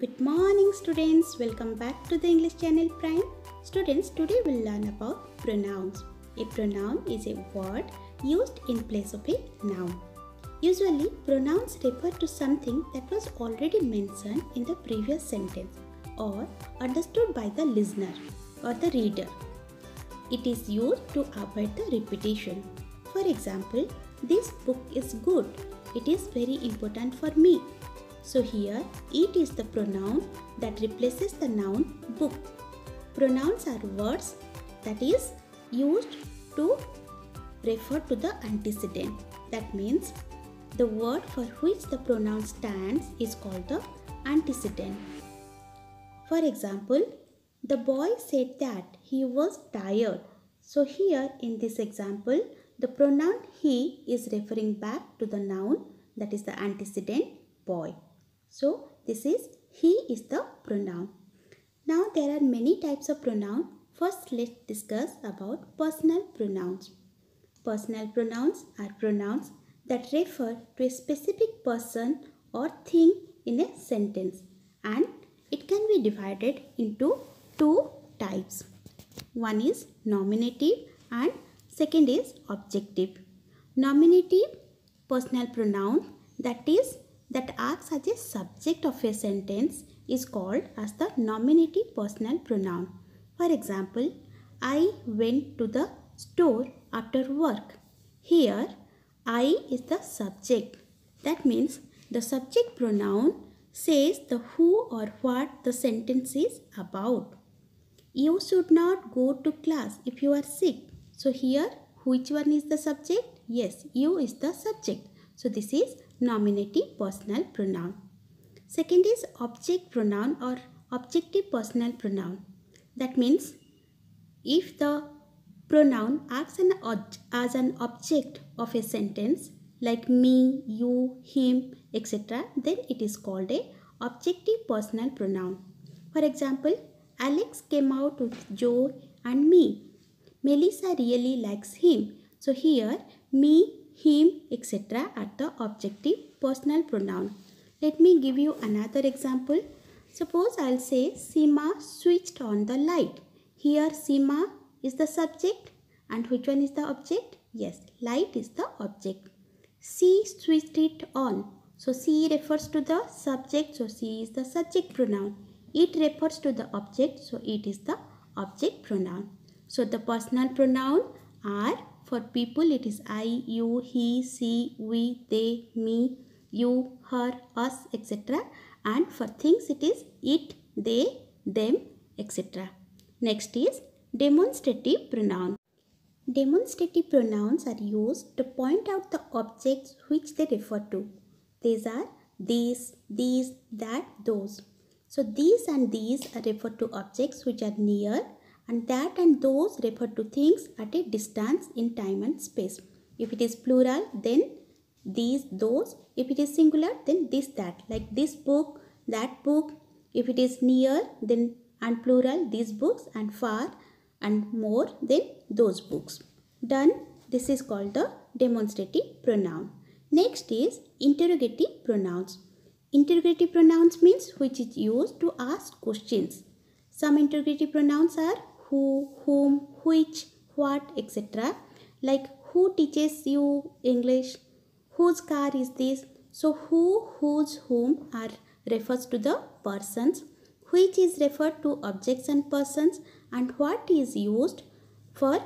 Good morning students, welcome back to the English channel Prime. Students, today we'll learn about pronouns. A pronoun is a word used in place of a noun. Usually, pronouns refer to something that was already mentioned in the previous sentence or understood by the listener or the reader. It is used to avoid the repetition. For example, this book is good. It is very important for me. So here, it is the pronoun that replaces the noun book. Pronouns are words that is used to refer to the antecedent. That means the word for which the pronoun stands is called the antecedent. For example, the boy said that he was tired. So here in this example, the pronoun he is referring back to the noun that is the antecedent boy. So this is he is the pronoun. Now there are many types of pronoun. First let's discuss about personal pronouns. Personal pronouns are pronouns that refer to a specific person or thing in a sentence, and it can be divided into two types. One is nominative and second is objective. Nominative personal pronoun that acts as a subject of a sentence is called as the nominative personal pronoun. For example, I went to the store after work. Here, I is the subject. That means the subject pronoun says the who or what the sentence is about. You should not go to class if you are sick. So here, which one is the subject? Yes, you is the subject. So this is nominative personal pronoun. Second is object pronoun or objective personal pronoun. That means if the pronoun acts as an object of a sentence like me, you, him, etc., then it is called a objective personal pronoun. For example, Alex came out with Joe and me. Melissa really likes him. So here me, him, etc. are the objective personal pronoun. Let me give you another example. Suppose I'll say Seema switched on the light. Here Seema is the subject and which one is the object? Yes, light is the object. She switched it on. So she refers to the subject, so she is the subject pronoun. It refers to the object, so it is the object pronoun. So the personal pronoun are for people it is I, you, he, she, we, they, me, you, her, us, etc. And for things it is it, they, them, etc. Next is demonstrative pronoun. Demonstrative pronouns are used to point out the objects which they refer to. These are these, that, those. So these and these are referred to objects which are near, and that and those refer to things at a distance in time and space. If it is plural, then these, those. If it is singular, then this, that. Like this book, that book. If it is near, then and plural, these books, and far and more, then those books. Done. This is called the demonstrative pronoun. Next is interrogative pronouns. Interrogative pronouns means which is used to ask questions. Some interrogative pronouns are who, whom, which, what, etc. Like who teaches you English? Whose car is this? So who, whose, whom are refers to the persons, which is referred to objects and persons, and what is used for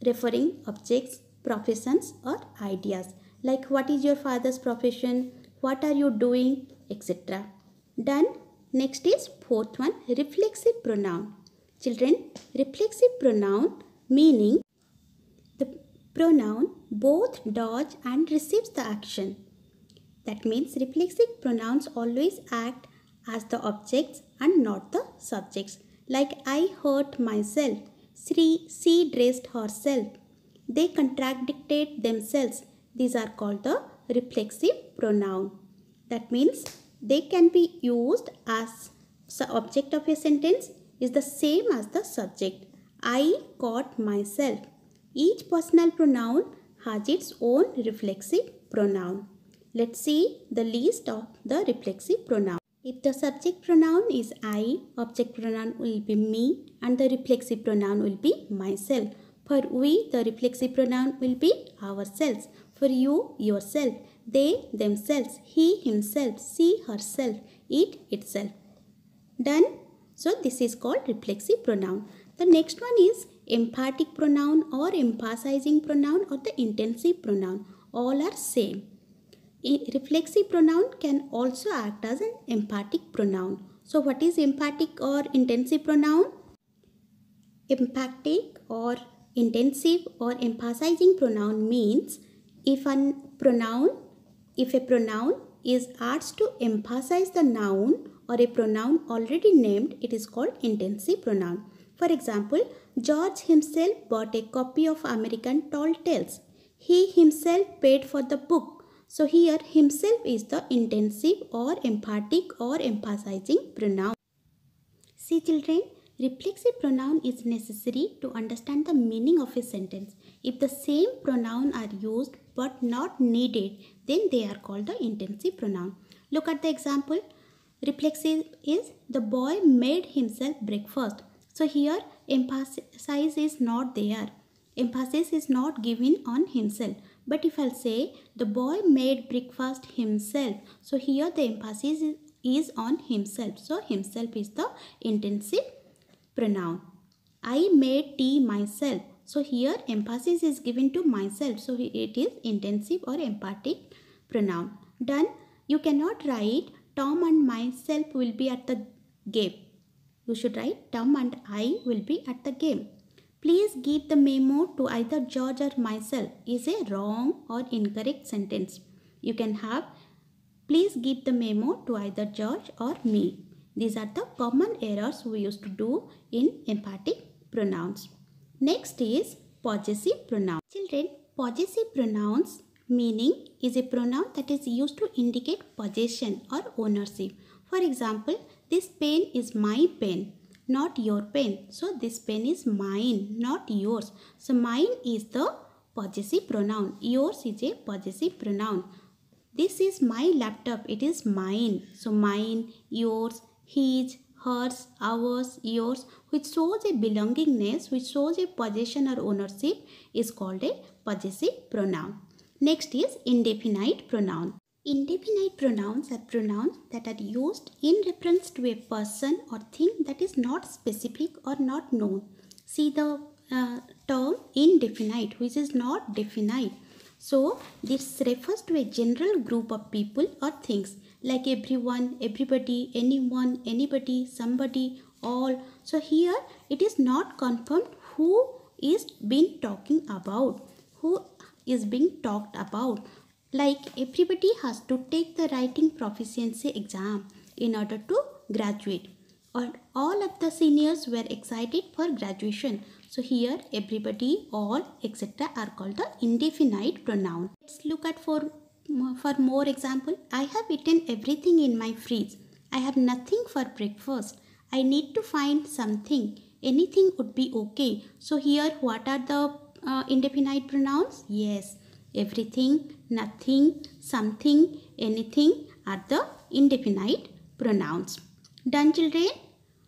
referring objects, professions or ideas. Like what is your father's profession? What are you doing? Etc. Done. Next is fourth one, reflexive pronoun. Children, reflexive pronoun meaning the pronoun both does and receives the action. That means reflexive pronouns always act as the objects and not the subjects. Like I hurt myself. She dressed herself. They contradicted themselves. These are called the reflexive pronoun. That means they can be used as the object of a sentence is the same as the subject. I caught myself. Each personal pronoun has its own reflexive pronoun. Let's see the list of the reflexive pronoun. If the subject pronoun is I, object pronoun will be me and the reflexive pronoun will be myself. For we, the reflexive pronoun will be ourselves. For you, yourself. They, themselves. He, himself. She, herself. It, itself. Done? So this is called reflexive pronoun. The next one is emphatic pronoun or emphasizing pronoun or the intensive pronoun. All are same. Reflexive pronoun can also act as an emphatic pronoun. So what is emphatic or intensive pronoun? Emphatic or intensive or emphasizing pronoun means if a pronoun is asked to emphasize the noun or a pronoun already named, it is called intensive pronoun. For example, George himself bought a copy of American Tall Tales. He himself paid for the book. So here himself is the intensive or emphatic or emphasizing pronoun. See children, reflexive pronoun is necessary to understand the meaning of a sentence. If the same pronoun are used but not needed, then they are called the intensive pronoun. Look at the example. Reflexive is the boy made himself breakfast. So here emphasis is not there. Emphasis is not given on himself. But if I'll say the boy made breakfast himself, so here the emphasis is on himself. So himself is the intensive pronoun. I made tea myself. So here emphasis is given to myself. So it is intensive or emphatic pronoun. Done. You cannot write Tom and myself will be at the game. You should write Tom and I will be at the game. Please give the memo to either George or myself is a wrong or incorrect sentence. You can have please give the memo to either George or me. These are the common errors we used to do in emphatic pronouns. Next is possessive pronoun. Children, possessive pronouns meaning is a pronoun that is used to indicate possession or ownership. For example, this pen is my pen, not your pen. So this pen is mine, not yours. So mine is the possessive pronoun. Yours is a possessive pronoun. This is my laptop. It is mine. So mine, yours, his, hers, ours, yours, which shows a belongingness, which shows a possession or ownership is called a possessive pronoun. Next is indefinite pronoun. Indefinite pronouns are pronouns that are used in reference to a person or thing that is not specific or not known. See the term indefinite, which is not definite. So this refers to a general group of people or things like everyone, everybody, anyone, anybody, somebody, all. So here it is not confirmed who is being talking about, who is being talked about. Like everybody has to take the writing proficiency exam in order to graduate. Or all of the seniors were excited for graduation. So here everybody, all, etc. are called the indefinite pronoun. Let's look at for more example. I have eaten everything in my fridge. I have nothing for breakfast. I need to find something. Anything would be okay. So here what are the indefinite pronouns? Yes. Everything, nothing, something, anything are the indefinite pronouns. Done children?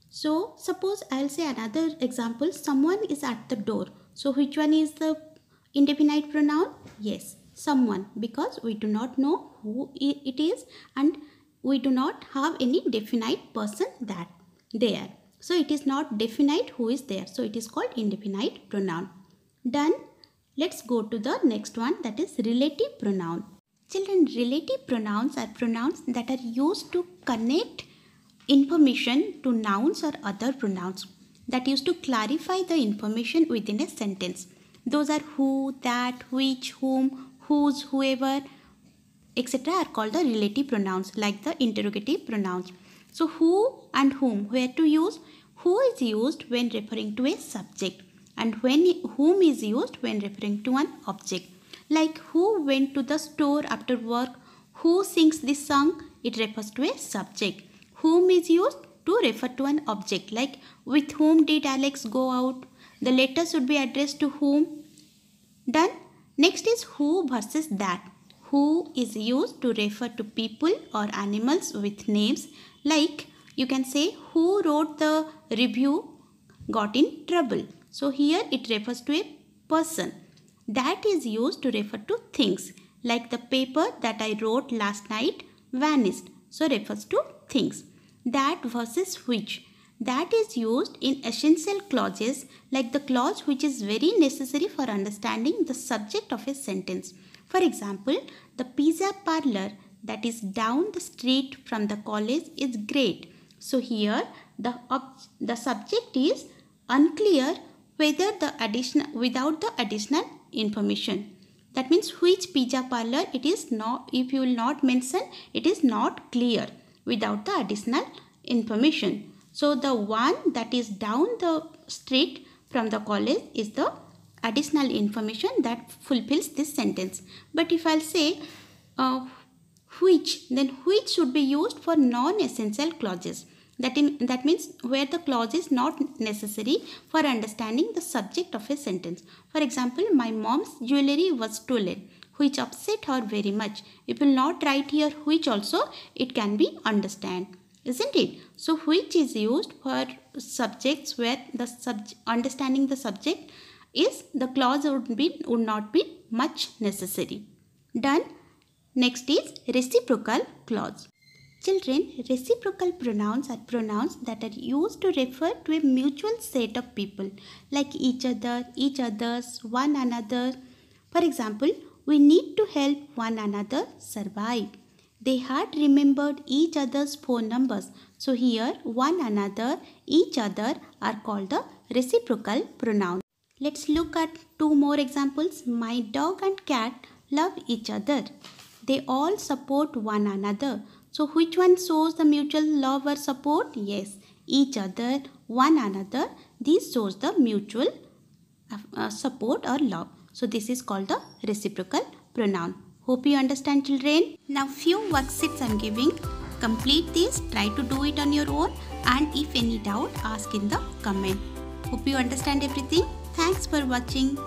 So suppose I'll say another example. Someone is at the door. So which one is the indefinite pronoun? Yes, someone, because we do not know who it is and we do not have any definite person that there. So it is not definite who is there. So it is called indefinite pronoun. Done? Let's go to the next one, that is relative pronoun. Children, relative pronouns are pronouns that are used to connect information to nouns or other pronouns that used to clarify the information within a sentence. Those are who, that, which, whom, whose, whoever, etc. are called the relative pronouns, like the interrogative pronouns. So who and whom, where to use? Who is used when referring to a subject, and whom is used when referring to an object. Like who went to the store after work, who sings this song, it refers to a subject. Whom is used to refer to an object, like with whom did Alex go out. The letter should be addressed to whom. Done. Next is who versus that. who is used to refer to people or animals with names, like you can say who wrote the review got in trouble. So here it refers to a person. That is used to refer to things, like the paper that I wrote last night vanished. So refers to things. That versus which. That is used in essential clauses, like the clause which is very necessary for understanding the subject of a sentence. For example, the pizza parlor that is down the street from the college is great. So here the subject is unclear without the additional information. That means which pizza parlor it is not, if you will not mention, it is not clear without the additional information. So the one that is down the street from the college is the additional information that fulfills this sentence. But if I'll say which, then which should be used for non-essential clauses. That means where the clause is not necessary for understanding the subject of a sentence. For example, my mom's jewelry was stolen, which upset her very much. If you will not write here which also, it can be understand, isn't it? So which is used for subjects where the understanding the subject is the clause would not be much necessary. Done. Next is reciprocal clause. Children, reciprocal pronouns are pronouns that are used to refer to a mutual set of people, like each other, each others, one another. For example, we need to help one another survive. They had remembered each other's phone numbers. So here, one another, each other are called the reciprocal pronouns. Let's look at two more examples. My dog and cat love each other. They all support one another. So which one shows the mutual love or support? Yes, each other, one another. This shows the mutual support or love. So this is called the reciprocal pronoun. Hope you understand, children. Now few worksheets I am giving. Complete this, try to do it on your own, and if any doubt, ask in the comment. Hope you understand everything. Thanks for watching.